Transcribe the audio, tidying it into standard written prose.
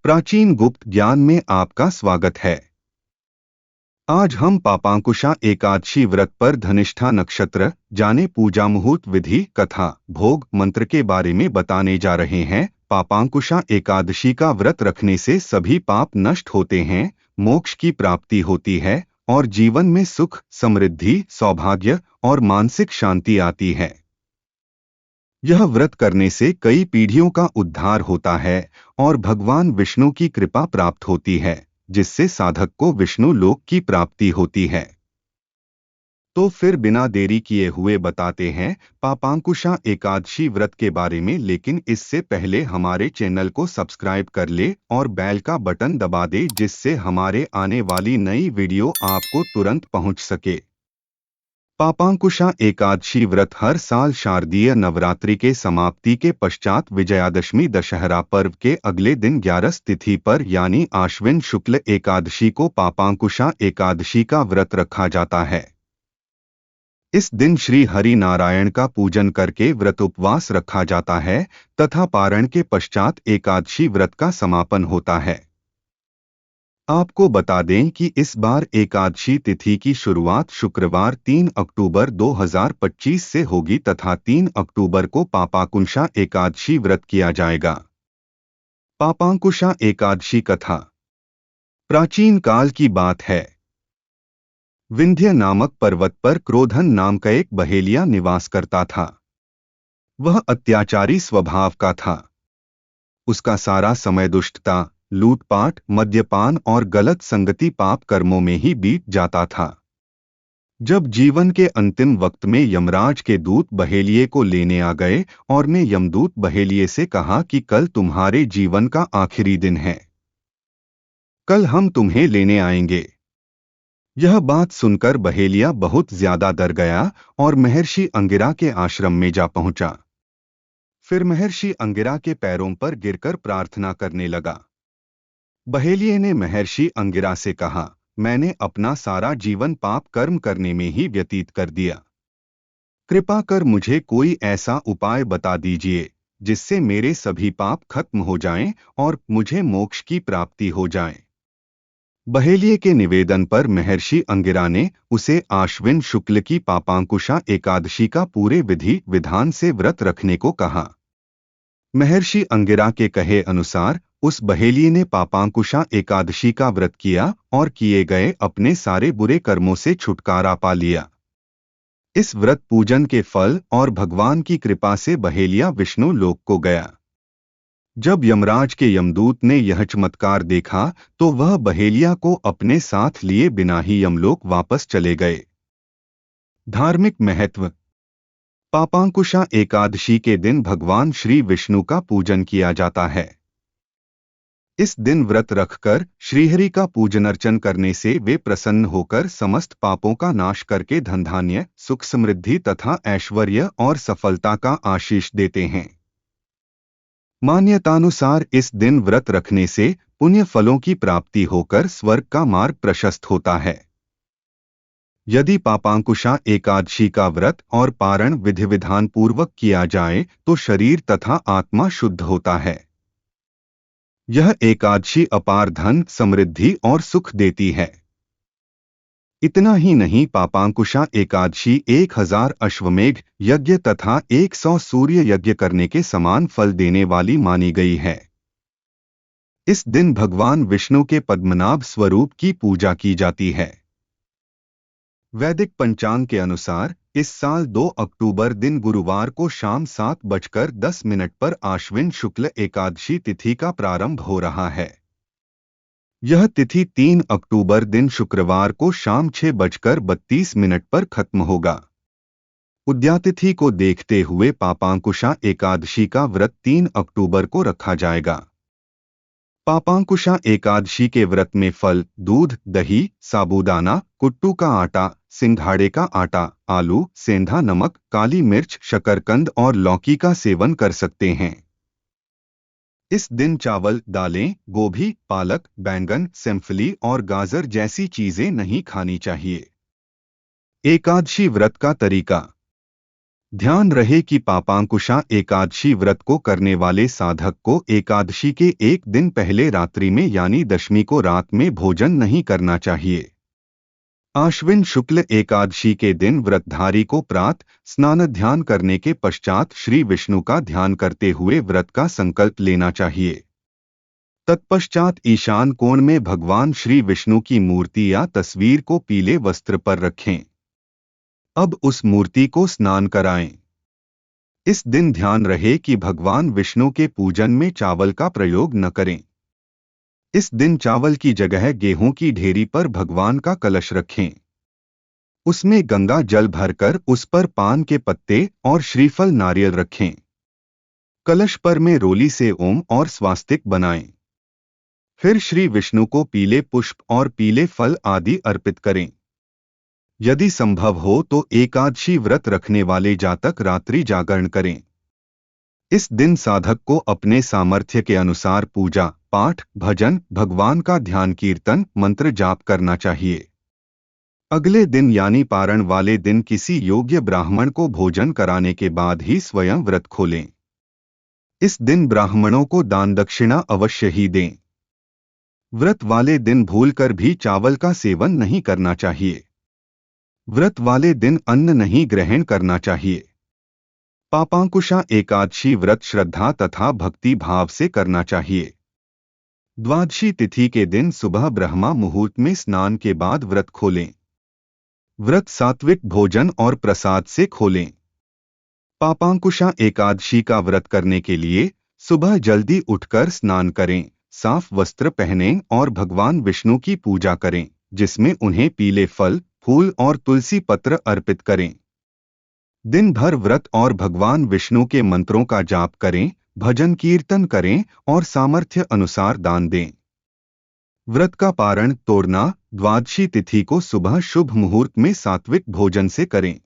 प्राचीन गुप्त ज्ञान में आपका स्वागत है। आज हम पापांकुशा एकादशी व्रत पर धनिष्ठा नक्षत्र जाने पूजा मुहूर्त विधि कथा भोग मंत्र के बारे में बताने जा रहे हैं। पापांकुशा एकादशी का व्रत रखने से सभी पाप नष्ट होते हैं, मोक्ष की प्राप्ति होती है और जीवन में सुख, समृद्धि, सौभाग्य और मानसिक शांति आती है। यह व्रत करने से कई पीढ़ियों का उद्धार होता है और भगवान विष्णु की कृपा प्राप्त होती है, जिससे साधक को विष्णु लोक की प्राप्ति होती है। तो फिर बिना देरी किए हुए बताते हैं पापांकुशा एकादशी व्रत के बारे में, लेकिन इससे पहले हमारे चैनल को सब्सक्राइब कर ले और बेल का बटन दबा दे, जिससे हमारे आने वाली नई वीडियो आपको तुरंत पहुंच सके। पापांकुशा एकादशी व्रत हर साल शारदीय नवरात्रि के समाप्ति के पश्चात विजयादशमी दशहरा पर्व के अगले दिन 11 तिथि पर यानी आश्विन शुक्ल एकादशी को पापांकुशा एकादशी का व्रत रखा जाता है। इस दिन श्री हरि नारायण का पूजन करके व्रत उपवास रखा जाता है तथा पारण के पश्चात एकादशी व्रत का समापन होता है। आपको बता दें कि इस बार एकादशी तिथि की शुरुआत शुक्रवार 3 अक्टूबर 2025 से होगी तथा 3 अक्टूबर को पापांकुशा एकादशी व्रत किया जाएगा। पापांकुशा एकादशी कथा प्राचीन काल की बात है। विंध्य नामक पर्वत पर क्रोधन नाम का एक बहेलिया निवास करता था। वह अत्याचारी स्वभाव का था। उसका सारा समय दुष्टता, लूटपाट, मद्यपान और गलत संगति पाप कर्मों में ही बीत जाता था। जब जीवन के अंतिम वक्त में यमराज के दूत बहेलिये को लेने आ गए और ने यमदूत बहेलिये से कहा कि कल तुम्हारे जीवन का आखिरी दिन है, कल हम तुम्हें लेने आएंगे। यह बात सुनकर बहेलिया बहुत ज्यादा डर गया और महर्षि अंगिरा के आश्रम में जा पहुंचा। फिर महर्षि अंगिरा के पैरों पर गिरकर प्रार्थना करने लगा। बहेलिये ने महर्षि अंगिरा से कहा, मैंने अपना सारा जीवन पाप कर्म करने में ही व्यतीत कर दिया। कृपा कर मुझे कोई ऐसा उपाय बता दीजिए जिससे मेरे सभी पाप खत्म हो जाएं और मुझे मोक्ष की प्राप्ति हो जाए। बहेलिये के निवेदन पर महर्षि अंगिरा ने उसे आश्विन शुक्ल की पापांकुशा एकादशी का पूरे विधि विधान से व्रत रखने को कहा। महर्षि अंगिरा के कहे अनुसार उस बहेलिये ने पापांकुशा एकादशी का व्रत किया और किए गए अपने सारे बुरे कर्मों से छुटकारा पा लिया। इस व्रत पूजन के फल और भगवान की कृपा से बहेलिया विष्णु लोक को गया। जब यमराज के यमदूत ने यह चमत्कार देखा तो वह बहेलिया को अपने साथ लिए बिना ही यमलोक वापस चले गए। धार्मिक महत्व। पापांकुशा एकादशी के दिन भगवान श्री विष्णु का पूजन किया जाता है। इस दिन व्रत रखकर श्रीहरि का पूजन अर्चन करने से वे प्रसन्न होकर समस्त पापों का नाश करके धन धान्य, सुख समृद्धि तथा ऐश्वर्य और सफलता का आशीष देते हैं। मान्यतानुसार इस दिन व्रत रखने से पुण्य फलों की प्राप्ति होकर स्वर्ग का मार्ग प्रशस्त होता है। यदि पापांकुशा एकादशी का व्रत और पारण विधि विधान पूर्वक किया जाए तो शरीर तथा आत्मा शुद्ध होता है। यह एकादशी अपार धन, समृद्धि और सुख देती है। इतना ही नहीं, पापांकुशा एकादशी 1000 अश्वमेघ यज्ञ तथा 100 सूर्य यज्ञ करने के समान फल देने वाली मानी गई है। इस दिन भगवान विष्णु के पद्मनाभ स्वरूप की पूजा की जाती है। वैदिक पंचांग के अनुसार इस साल 2 अक्टूबर दिन गुरुवार को शाम 7:10 पर आश्विन शुक्ल एकादशी तिथि का प्रारंभ हो रहा है। यह तिथि 3 अक्टूबर दिन शुक्रवार को शाम 6:32 पर खत्म होगा। उद्यातिथि को देखते हुए पापांकुशा एकादशी का व्रत 3 अक्टूबर को रखा जाएगा। पापांकुशा एकादशी के व्रत में फल, दूध, दही, साबूदाना, कुट्टू का आटा, सिंघाड़े का आटा, आलू, सेंधा नमक, काली मिर्च, शकरकंद और लौकी का सेवन कर सकते हैं। इस दिन चावल, दालें, गोभी, पालक, बैंगन, सेमफली और गाजर जैसी चीजें नहीं खानी चाहिए। एकादशी व्रत का तरीका। ध्यान रहे कि पापांकुशा एकादशी व्रत को करने वाले साधक को एकादशी के एक दिन पहले रात्रि में यानी दशमी को रात में भोजन नहीं करना चाहिए। आश्विन शुक्ल एकादशी के दिन व्रतधारी को प्रातः स्नान ध्यान करने के पश्चात श्री विष्णु का ध्यान करते हुए व्रत का संकल्प लेना चाहिए। तत्पश्चात ईशान कोण में भगवान श्री विष्णु की मूर्ति या तस्वीर को पीले वस्त्र पर रखें। अब उस मूर्ति को स्नान कराएं। इस दिन ध्यान रहे कि भगवान विष्णु के पूजन में चावल का प्रयोग न करें। इस दिन चावल की जगह गेहूं की ढेरी पर भगवान का कलश रखें। उसमें गंगा जल भरकर उस पर पान के पत्ते और श्रीफल नारियल रखें। कलश पर में रोली से ओम और स्वास्तिक बनाएं। फिर श्री विष्णु को पीले पुष्प और पीले फल आदि अर्पित करें। यदि संभव हो तो एकादशी व्रत रखने वाले जातक रात्रि जागरण करें। इस दिन साधक को अपने सामर्थ्य के अनुसार पूजा पाठ भजन भगवान का ध्यान कीर्तन मंत्र जाप करना चाहिए। अगले दिन यानी पारण वाले दिन किसी योग्य ब्राह्मण को भोजन कराने के बाद ही स्वयं व्रत खोलें। इस दिन ब्राह्मणों को दान दक्षिणा अवश्य ही दें। व्रत वाले दिन भूलकर भी चावल का सेवन नहीं करना चाहिए। व्रत वाले दिन अन्न नहीं ग्रहण करना चाहिए। पापांकुशा एकादशी व्रत श्रद्धा तथा भक्ति भाव से करना चाहिए। द्वादशी तिथि के दिन सुबह ब्रह्मा मुहूर्त में स्नान के बाद व्रत खोलें। व्रत सात्विक भोजन और प्रसाद से खोलें। पापांकुशा एकादशी का व्रत करने के लिए सुबह जल्दी उठकर स्नान करें, साफ वस्त्र पहनें और भगवान विष्णु की पूजा करें, जिसमें उन्हें पीले फल फूल और तुलसी पत्र अर्पित करें। दिन भर व्रत और भगवान विष्णु के मंत्रों का जाप करें, भजन कीर्तन करें और सामर्थ्य अनुसार दान दें। व्रत का पारण तोड़ना द्वादशी तिथि को सुबह शुभ मुहूर्त में सात्विक भोजन से करें।